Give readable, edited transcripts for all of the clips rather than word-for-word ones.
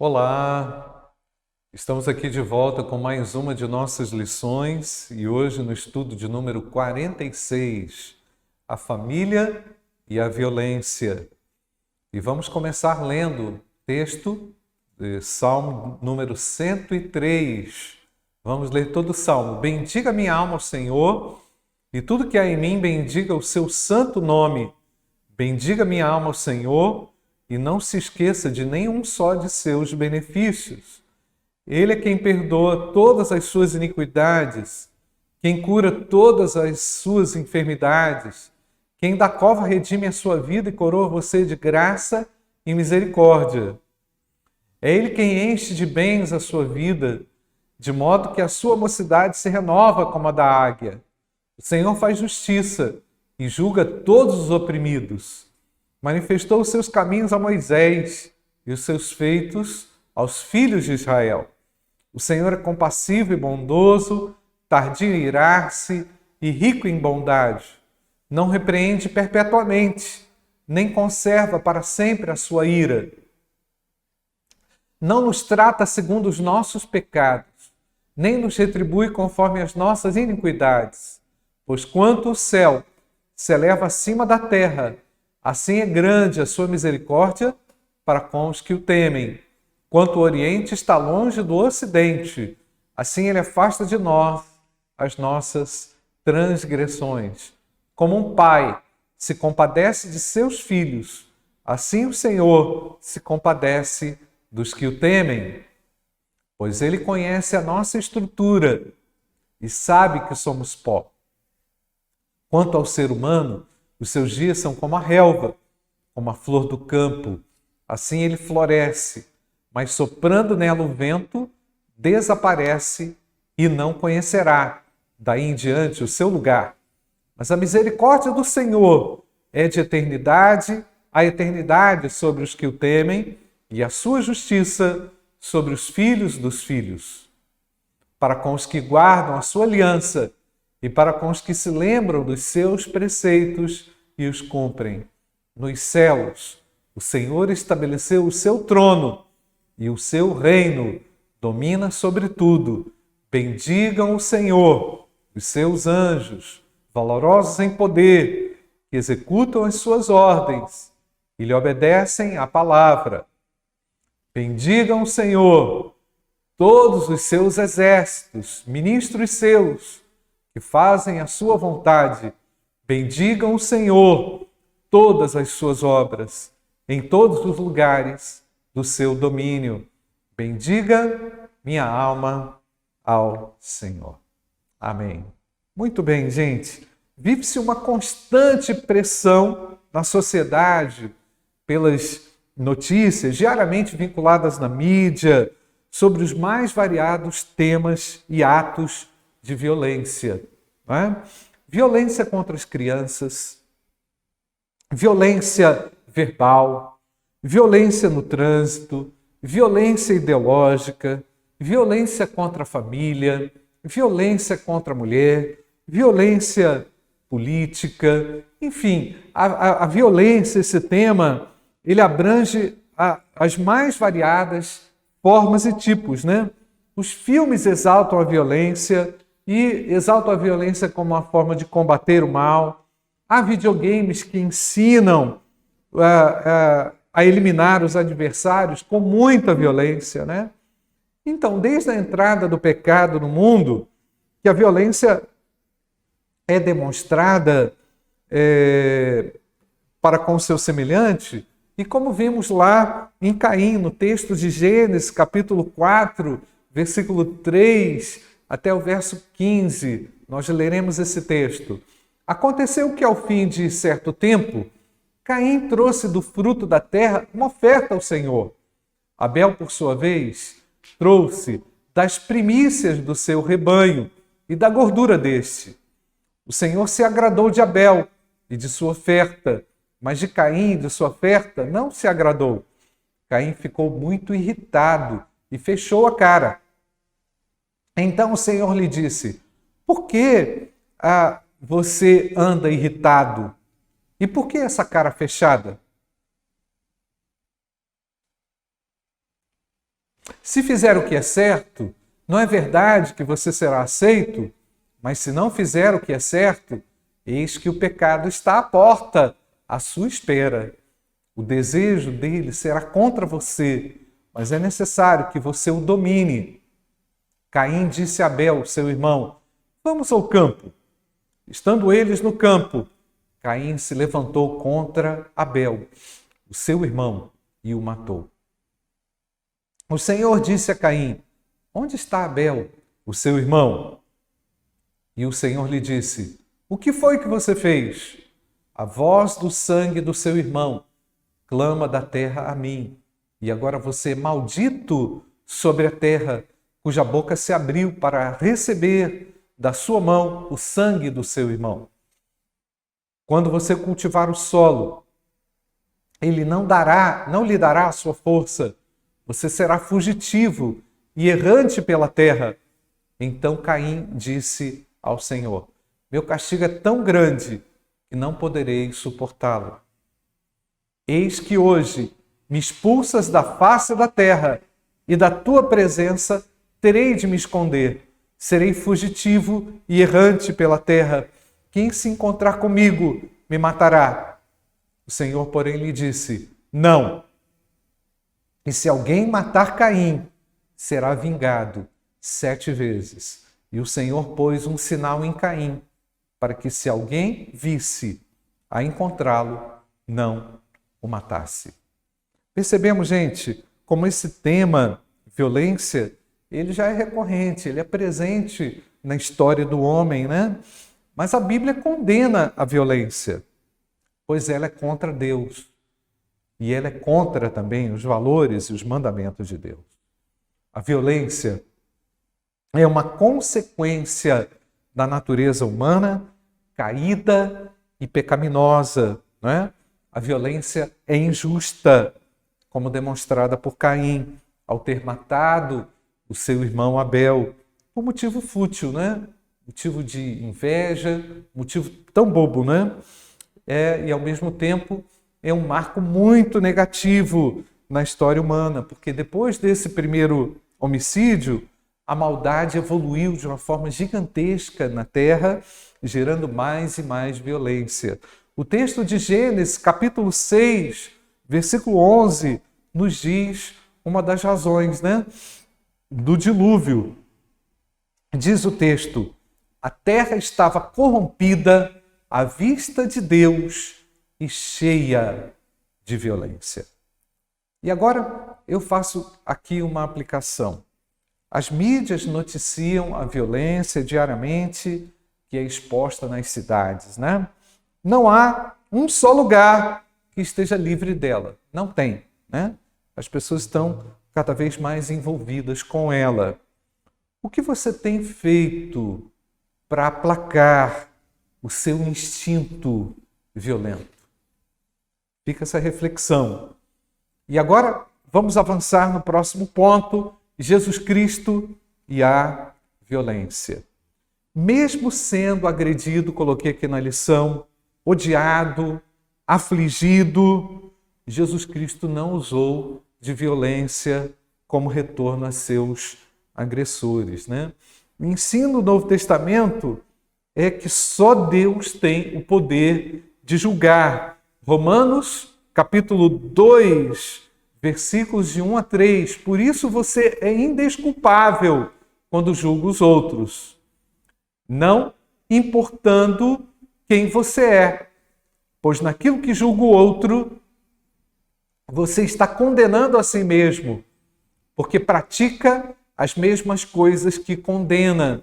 Olá! Estamos aqui de volta com mais uma de nossas lições e hoje no estudo de número 46, a família e a violência. E vamos começar lendo o texto de Salmo número 103. Vamos ler todo o Salmo. Bendiga minha alma ao Senhor e tudo que há em mim bendiga o seu santo nome. Bendiga minha alma ao Senhor e não se esqueça de nenhum só de seus benefícios. Ele é quem perdoa todas as suas iniquidades, quem cura todas as suas enfermidades, quem da cova redime a sua vida e coroa você de graça e misericórdia. É Ele quem enche de bens a sua vida, de modo que a sua mocidade se renova como a da águia. O Senhor faz justiça e julga todos os oprimidos. Manifestou os seus caminhos a Moisés e os seus feitos aos filhos de Israel. O Senhor é compassivo e bondoso, tardio em irar-se e rico em bondade. Não repreende perpetuamente, nem conserva para sempre a sua ira. Não nos trata segundo os nossos pecados, nem nos retribui conforme as nossas iniquidades. Pois quanto o céu se eleva acima da terra, assim é grande a sua misericórdia para com os que o temem. Quanto o Oriente está longe do Ocidente, assim ele afasta de nós as nossas transgressões. Como um pai se compadece de seus filhos, assim o Senhor se compadece dos que o temem. Pois ele conhece a nossa estrutura e sabe que somos pó. Quanto ao ser humano, os seus dias são como a relva, como a flor do campo. Assim ele floresce, mas soprando nela o vento, desaparece e não conhecerá, daí em diante, o seu lugar. Mas a misericórdia do Senhor é de eternidade a eternidade sobre os que o temem, e a sua justiça sobre os filhos dos filhos. Para com os que guardam a sua aliança, e para com os que se lembram dos seus preceitos e os cumprem. Nos céus, o Senhor estabeleceu o seu trono e o seu reino domina sobre tudo. Bendigam o Senhor, os seus anjos, valorosos em poder, que executam as suas ordens e lhe obedecem à palavra. Bendigam o Senhor, todos os seus exércitos, ministros seus, que fazem a sua vontade. Bendigam o Senhor, todas as suas obras, em todos os lugares do seu domínio. Bendiga minha alma ao Senhor. Amém. Muito bem, gente. Vive-se uma constante pressão na sociedade pelas notícias diariamente vinculadas na mídia sobre os mais variados temas e atos de violência. Não é? Violência contra as crianças, violência verbal, violência no trânsito, violência ideológica, violência contra a família, violência contra a mulher, violência política, enfim, a violência, esse tema, ele abrange as mais variadas formas e tipos, né? Os filmes exaltam a violência e exaltam a violência como uma forma de combater o mal. Há videogames que ensinam a eliminar os adversários com muita violência, né? Então, desde a entrada do pecado no mundo, que a violência é demonstrada para com o seu semelhante, e como vimos lá em Caim, no texto de Gênesis, capítulo 4, versículo 3 até o verso 15, nós leremos esse texto. Aconteceu que ao fim de certo tempo, Caim trouxe do fruto da terra uma oferta ao Senhor. Abel, por sua vez, trouxe das primícias do seu rebanho e da gordura deste. O Senhor se agradou de Abel e de sua oferta, mas de Caim e de sua oferta não se agradou. Caim ficou muito irritado e fechou a cara. Então o Senhor lhe disse: por que você anda irritado? E por que essa cara fechada? Se fizer o que é certo, não é verdade que você será aceito? Mas se não fizer o que é certo, eis que o pecado está à porta, à sua espera. O desejo dele será contra você, mas é necessário que você o domine. Caim disse a Abel, seu irmão: vamos ao campo. Estando eles no campo, Caim se levantou contra Abel, o seu irmão, e o matou. O Senhor disse a Caim: onde está Abel, o seu irmão? E o Senhor lhe disse: o que foi que você fez? A voz do sangue do seu irmão clama da terra a mim. E agora você é maldito sobre a terra, cuja boca se abriu para receber da sua mão o sangue do seu irmão. Quando você cultivar o solo, ele não lhe dará a sua força. Você será fugitivo e errante pela terra. Então Caim disse ao Senhor: meu castigo é tão grande que não poderei suportá-lo. Eis que hoje me expulsas da face da terra, e da tua presença terei de me esconder. Serei fugitivo e errante pela terra. Quem se encontrar comigo me matará. O Senhor, porém, lhe disse: não. E se alguém matar Caim, será vingado 7 vezes. E o Senhor pôs um sinal em Caim, para que se alguém visse a encontrá-lo, não o matasse. Percebemos, gente, como esse tema, violência, ele já é recorrente, ele é presente na história do homem, né? Mas a Bíblia condena a violência, pois ela é contra Deus. E ela é contra também os valores e os mandamentos de Deus. A violência é uma consequência da natureza humana caída e pecaminosa, não é? A violência é injusta, como demonstrada por Caim, ao ter matado o seu irmão Abel, por motivo fútil, né? Motivo de inveja, motivo tão bobo, né? E ao mesmo tempo é um marco muito negativo na história humana, porque depois desse primeiro homicídio, a maldade evoluiu de uma forma gigantesca na terra, gerando mais e mais violência. O texto de Gênesis, capítulo 6, versículo 11, nos diz uma das razões, né, do dilúvio. Diz o texto: a terra estava corrompida à vista de Deus e cheia de violência. E agora eu faço aqui uma aplicação. As mídias noticiam a violência diariamente que é exposta nas cidades, né? Não há um só lugar que esteja livre dela. Não tem, né? As pessoas estão cada vez mais envolvidas com ela. O que você tem feito para aplacar o seu instinto violento? Fica essa reflexão. E agora vamos avançar no próximo ponto: Jesus Cristo e a violência. Mesmo sendo agredido, coloquei aqui na lição, odiado, afligido, Jesus Cristo não usou de violência como retorno a seus agressores, né? O ensino do Novo Testamento é que só Deus tem o poder de julgar. Romanos, capítulo 2, versículos de 1 a 3. Por isso você é indesculpável quando julga os outros, não importando quem você é, pois naquilo que julga o outro, você está condenando a si mesmo, porque pratica as mesmas coisas que condena.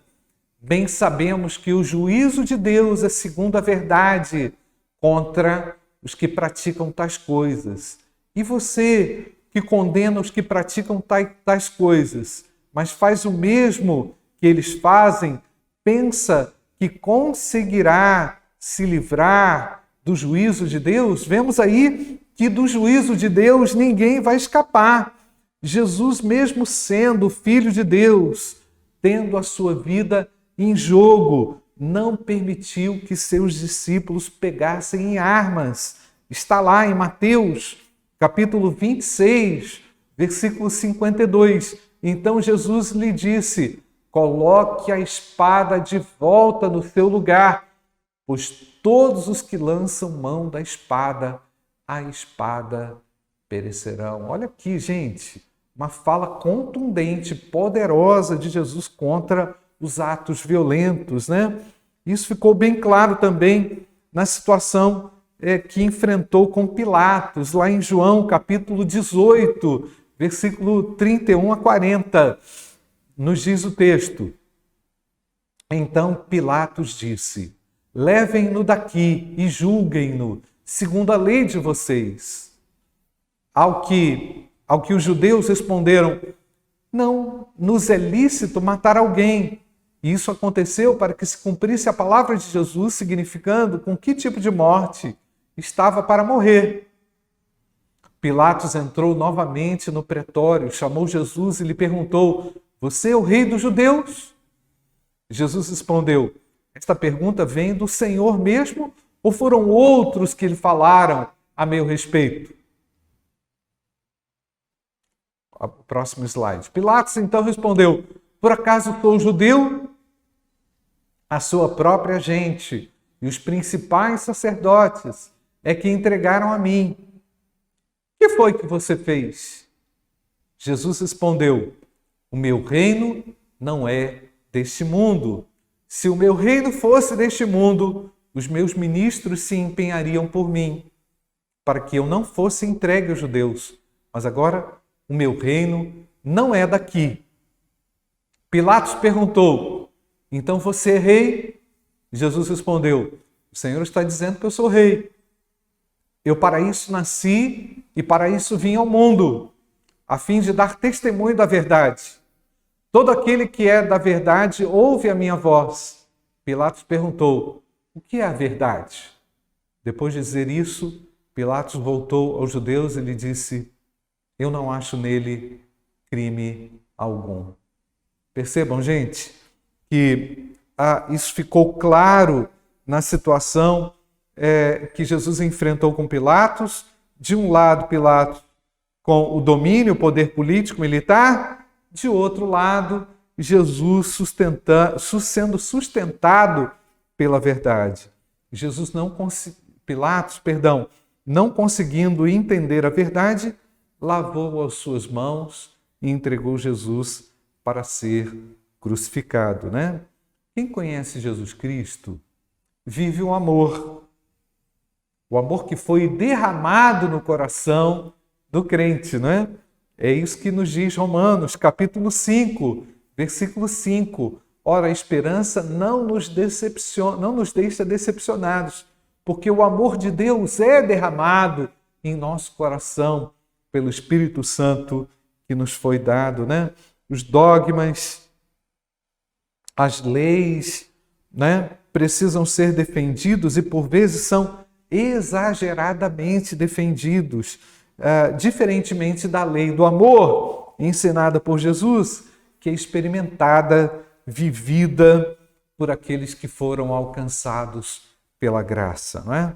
Bem sabemos que o juízo de Deus é segundo a verdade contra os que praticam tais coisas. E você que condena os que praticam tais coisas, mas faz o mesmo que eles fazem, pensa que conseguirá se livrar do juízo de Deus? Vemos aí que do juízo de Deus ninguém vai escapar. Jesus, mesmo sendo Filho de Deus, tendo a sua vida em jogo, não permitiu que seus discípulos pegassem em armas. Está lá em Mateus, capítulo 26, versículo 52. Então Jesus lhe disse: coloque a espada de volta no seu lugar, pois todos os que lançam mão da espada, a espada perecerão. Olha aqui, gente, uma fala contundente, poderosa de Jesus contra os atos violentos, né? Isso ficou bem claro também na situação que enfrentou com Pilatos, lá em João, capítulo 18, versículo 31 a 40. Nos diz o texto: então Pilatos disse: levem-no daqui e julguem-no, segundo a lei de vocês. Ao que os judeus responderam: não nos é lícito matar alguém. E isso aconteceu para que se cumprisse a palavra de Jesus, significando com que tipo de morte estava para morrer. Pilatos entrou novamente no pretório, chamou Jesus e lhe perguntou: você é o rei dos judeus? Jesus respondeu: esta pergunta vem do Senhor mesmo ou foram outros que lhe falaram a meu respeito? Próximo slide. Pilatos então respondeu: por acaso sou judeu? A sua própria gente e os principais sacerdotes é que entregaram a mim. O que foi que você fez? Jesus respondeu: o meu reino não é deste mundo. Se o meu reino fosse deste mundo, os meus ministros se empenhariam por mim, para que eu não fosse entregue aos judeus. Mas agora o meu reino não é daqui. Pilatos perguntou: então você é rei? Jesus respondeu: o Senhor está dizendo que eu sou rei. Eu para isso nasci e para isso vim ao mundo, a fim de dar testemunho da verdade. Todo aquele que é da verdade ouve a minha voz. Pilatos perguntou: o que é a verdade? Depois de dizer isso, Pilatos voltou aos judeus e lhe disse: eu não acho nele crime algum. Percebam, gente, que isso ficou claro na situação que Jesus enfrentou com Pilatos. De um lado, Pilatos com o domínio, o poder político, militar. De outro lado, Jesus sendo sustentado pela verdade. Pilatos, não conseguindo entender a verdade, lavou as suas mãos e entregou Jesus para ser crucificado, né? Quem conhece Jesus Cristo vive o amor que foi derramado no coração do crente, né? É isso que nos diz Romanos, capítulo 5, versículo 5. Ora, a esperança não nos deixa decepcionados, porque o amor de Deus é derramado em nosso coração pelo Espírito Santo que nos foi dado, né? Os dogmas, as leis, né, precisam ser defendidos e por vezes são exageradamente defendidos, diferentemente da lei do amor ensinada por Jesus, que é experimentada, vivida por aqueles que foram alcançados pela graça, não é?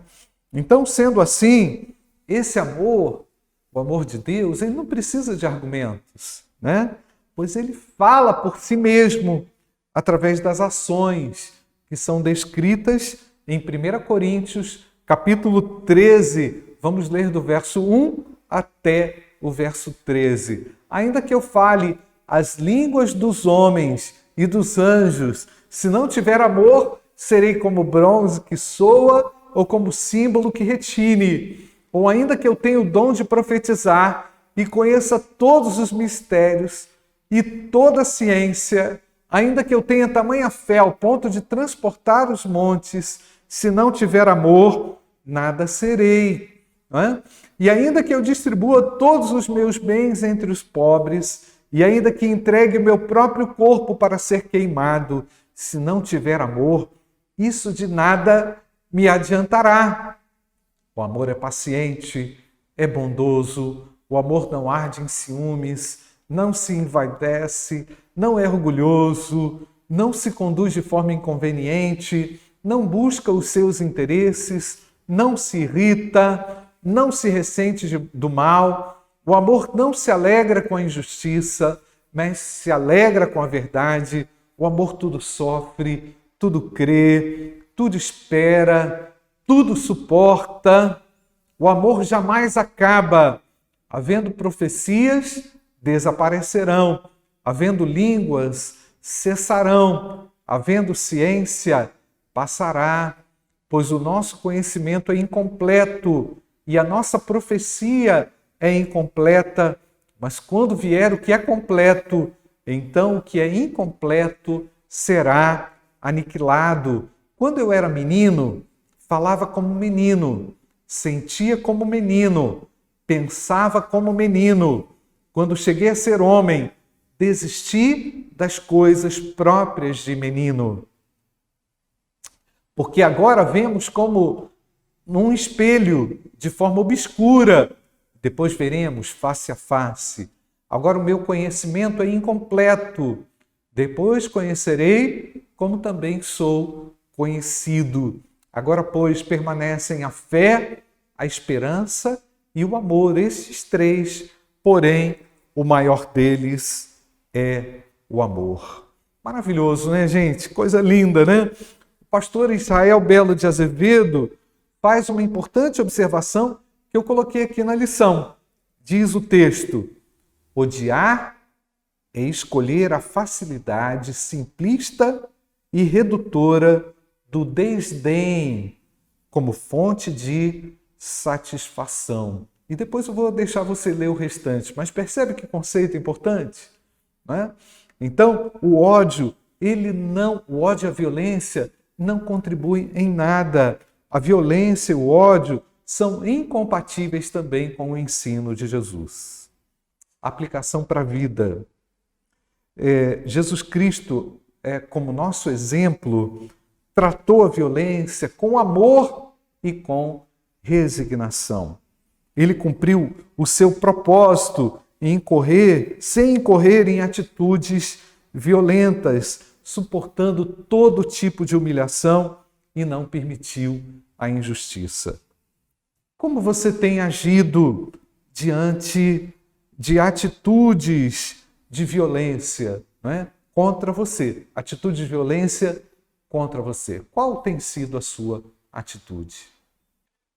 Então, sendo assim, esse amor, o amor de Deus, ele não precisa de argumentos, né? Pois ele fala por si mesmo através das ações que são descritas em 1 Coríntios, capítulo 13. Vamos ler do verso 1 até o verso 13. Ainda que eu fale as línguas dos homens e dos anjos, se não tiver amor, serei como bronze que soa ou como símbolo que retine. Ou ainda que eu tenha o dom de profetizar e conheça todos os mistérios e toda a ciência, ainda que eu tenha tamanha fé ao ponto de transportar os montes, se não tiver amor, nada serei. Não é? E ainda que eu distribua todos os meus bens entre os pobres, e ainda que entregue o meu próprio corpo para ser queimado, se não tiver amor, isso de nada me adiantará. O amor é paciente, é bondoso, o amor não arde em ciúmes, não se envaidece, não é orgulhoso, não se conduz de forma inconveniente, não busca os seus interesses, não se irrita, não se ressente do mal. O amor não se alegra com a injustiça, mas se alegra com a verdade. O amor tudo sofre, tudo crê, tudo espera, tudo suporta. O amor jamais acaba. Havendo profecias, desaparecerão. Havendo línguas, cessarão. Havendo ciência, passará. Pois o nosso conhecimento é incompleto e a nossa profecia é incompleta. Mas quando vier o que é completo, então o que é incompleto será aniquilado. Quando eu era menino, falava como menino, sentia como menino, pensava como menino. Quando cheguei a ser homem, desisti das coisas próprias de menino. Porque agora vemos como num espelho, de forma obscura. Depois veremos face a face. Agora o meu conhecimento é incompleto. Depois conhecerei como também sou conhecido. Agora, pois, permanecem a fé, a esperança e o amor. Esses três, porém, o maior deles é o amor. Maravilhoso, né, gente? Coisa linda, né? O pastor Israel Belo de Azevedo faz uma importante observação que eu coloquei aqui na lição. Diz o texto: odiar é escolher a facilidade simplista e redutora do desdém como fonte de satisfação. E depois eu vou deixar você ler o restante, mas percebe que conceito importante? Não é? Então, o ódio, o ódio e a violência não contribuem em nada. A violência e o ódio são incompatíveis também com o ensino de Jesus. Aplicação para a vida. Jesus Cristo, como nosso exemplo, tratou a violência com amor e com resignação. Ele cumpriu o seu propósito sem incorrer em atitudes violentas, suportando todo tipo de humilhação e não permitiu a injustiça. Como você tem agido diante de atitudes de violência, não é? Contra você? Atitude de violência contra você. Qual tem sido a sua atitude?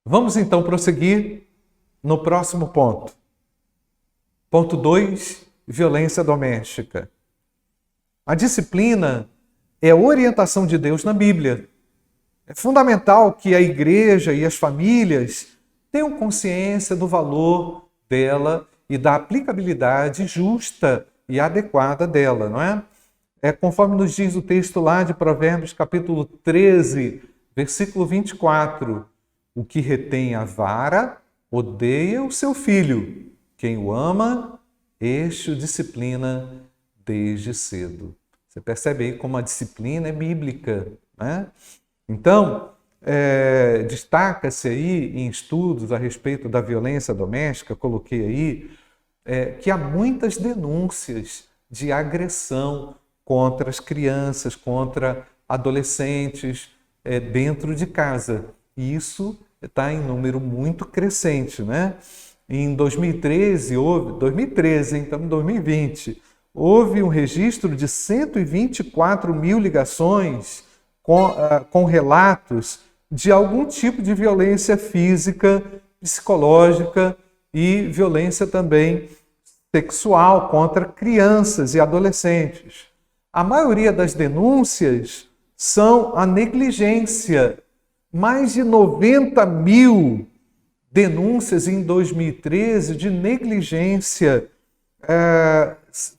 Vamos então prosseguir no próximo ponto. Ponto 2, violência doméstica. A disciplina é a orientação de Deus na Bíblia. É fundamental que a igreja e as famílias tenham consciência do valor dela e da aplicabilidade justa e adequada dela, não é? É conforme nos diz o texto lá de Provérbios, capítulo 13, versículo 24. O que retém a vara odeia o seu filho. Quem o ama, este o disciplina desde cedo. Você percebe aí como a disciplina é bíblica, né? Então, destaca-se aí em estudos a respeito da violência doméstica, coloquei aí, que há muitas denúncias de agressão contra as crianças, contra adolescentes dentro de casa. E isso está em número muito crescente, né? Em 2013, estamos em 2020, houve um registro de 124 mil ligações com relatos de algum tipo de violência física, psicológica e violência também sexual contra crianças e adolescentes. A maioria das denúncias são a negligência. Mais de 90 mil denúncias em 2013 de negligência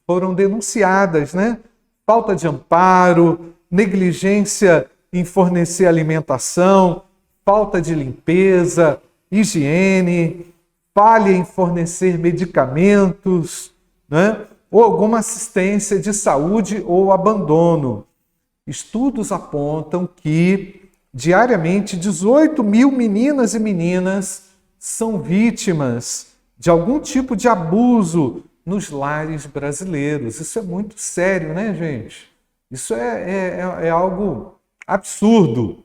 foram denunciadas, né? Falta de amparo, negligência em fornecer alimentação, falta de limpeza, higiene, falha em fornecer medicamentos, né? Ou alguma assistência de saúde ou abandono. Estudos apontam que diariamente 18 mil meninas e meninas são vítimas de algum tipo de abuso nos lares brasileiros. Isso é muito sério, né, gente? Isso é algo absurdo.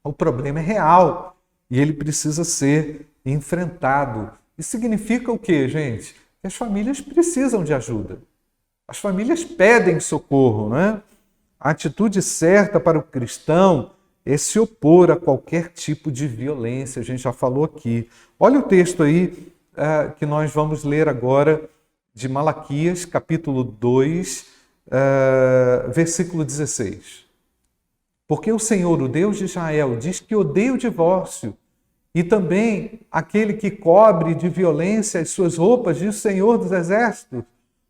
O problema é real e ele precisa ser enfrentado. Isso significa o quê, gente? Que as famílias precisam de ajuda. As famílias pedem socorro, né? A atitude certa para o cristão é se opor a qualquer tipo de violência, a gente já falou aqui. Olha o texto aí que nós vamos ler agora de Malaquias, capítulo 2, versículo 16. Porque o Senhor, o Deus de Israel, diz que odeia o divórcio, e também aquele que cobre de violência as suas roupas, diz o Senhor dos Exércitos.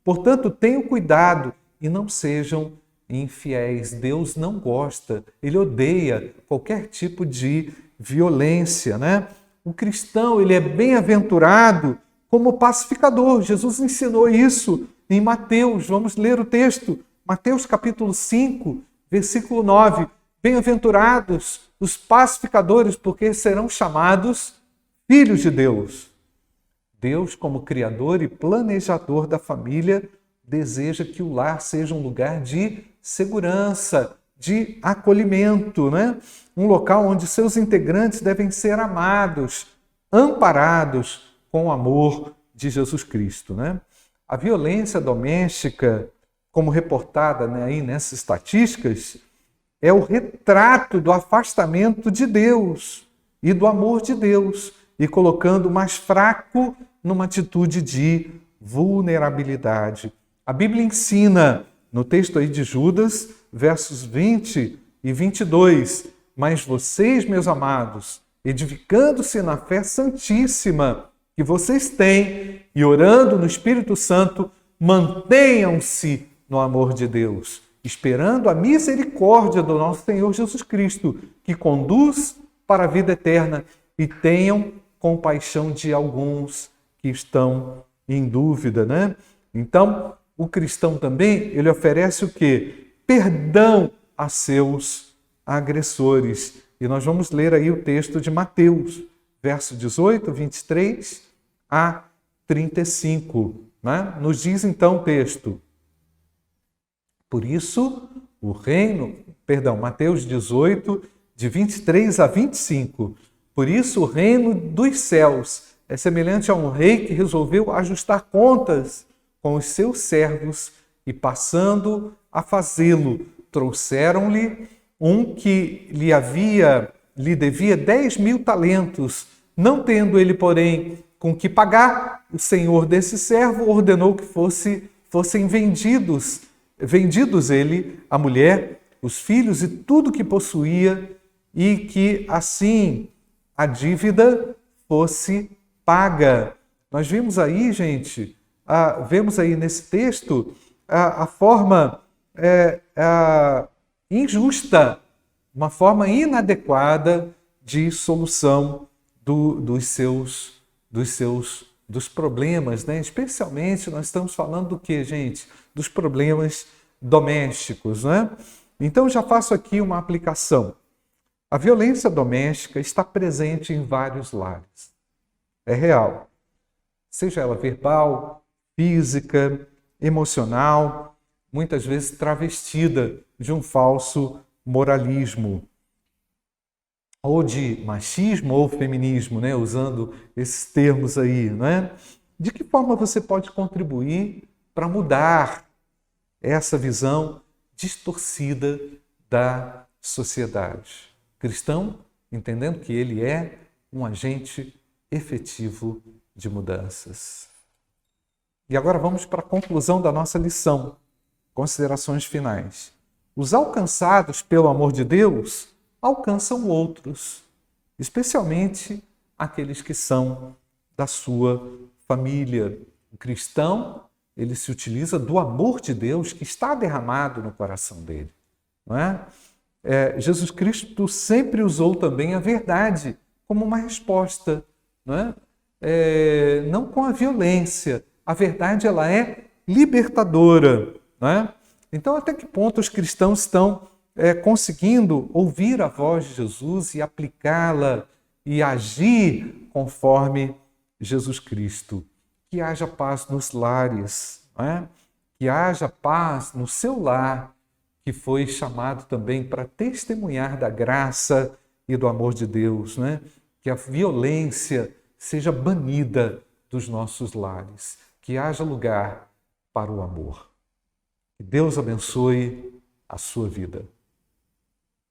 Portanto, tenham cuidado e não sejam infiéis. Deus não gosta, ele odeia qualquer tipo de violência, né? O cristão, ele é bem-aventurado como pacificador. Jesus ensinou isso em Mateus. Vamos ler o texto. Mateus capítulo 5, versículo 9. Bem-aventurados os pacificadores, porque serão chamados filhos de Deus. Deus, como criador e planejador da família, deseja que o lar seja um lugar de segurança, de acolhimento, né? Um local onde seus integrantes devem ser amados, amparados com o amor de Jesus Cristo, né? A violência doméstica, como reportada, né, aí nessas estatísticas, é o retrato do afastamento de Deus e do amor de Deus, e colocando o mais fraco numa atitude de vulnerabilidade. A Bíblia ensina, no texto aí de Judas, versos 20 e 22, mas vocês, meus amados, edificando-se na fé santíssima que vocês têm e orando no Espírito Santo, mantenham-se no amor de Deus, esperando a misericórdia do nosso Senhor Jesus Cristo, que conduz para a vida eterna, e tenham compaixão de alguns que estão em dúvida, né? Então, o cristão também, ele oferece o quê? Perdão a seus agressores. E nós vamos ler aí o texto de Mateus, verso 18, 23 a 35, né? Nos diz então o texto: por isso, Mateus 18, de 23 a 25. Por isso, o reino dos céus é semelhante a um rei que resolveu ajustar contas com os seus servos e, passando a fazê-lo, trouxeram-lhe um que lhe devia 10.000 talentos. Não tendo ele, porém, com que pagar, o senhor desse servo ordenou que fossem vendidos ele, a mulher, os filhos e tudo que possuía, e que assim a dívida fosse paga. Nós vimos aí, gente, vemos aí nesse texto a forma injusta, uma forma inadequada de solução dos problemas, né? Especialmente nós estamos falando do que, gente? Dos problemas domésticos, né? Então já faço aqui uma aplicação. A violência doméstica está presente em vários lares. É real. Seja ela verbal, física, emocional, muitas vezes travestida de um falso moralismo, ou de machismo ou feminismo, né? Usando esses termos aí, né? De que forma você pode contribuir para mudar essa visão distorcida da sociedade? Cristão, entendendo que ele é um agente efetivo de mudanças. E agora vamos para a conclusão da nossa lição. Considerações finais. Os alcançados pelo amor de Deus alcançam outros, especialmente aqueles que são da sua família. O cristão, ele se utiliza do amor de Deus que está derramado no coração dele, não é? Jesus Cristo sempre usou também a verdade como uma resposta, não é? Não com a violência. A verdade, ela é libertadora, não é? Então, até que ponto os cristãos estão conseguindo ouvir a voz de Jesus e aplicá-la e agir conforme Jesus Cristo? Que haja paz nos lares, não é? Que haja paz no seu lar, que foi chamado também para testemunhar da graça e do amor de Deus, né? Que a violência seja banida dos nossos lares, que haja lugar para o amor. Que Deus abençoe a sua vida.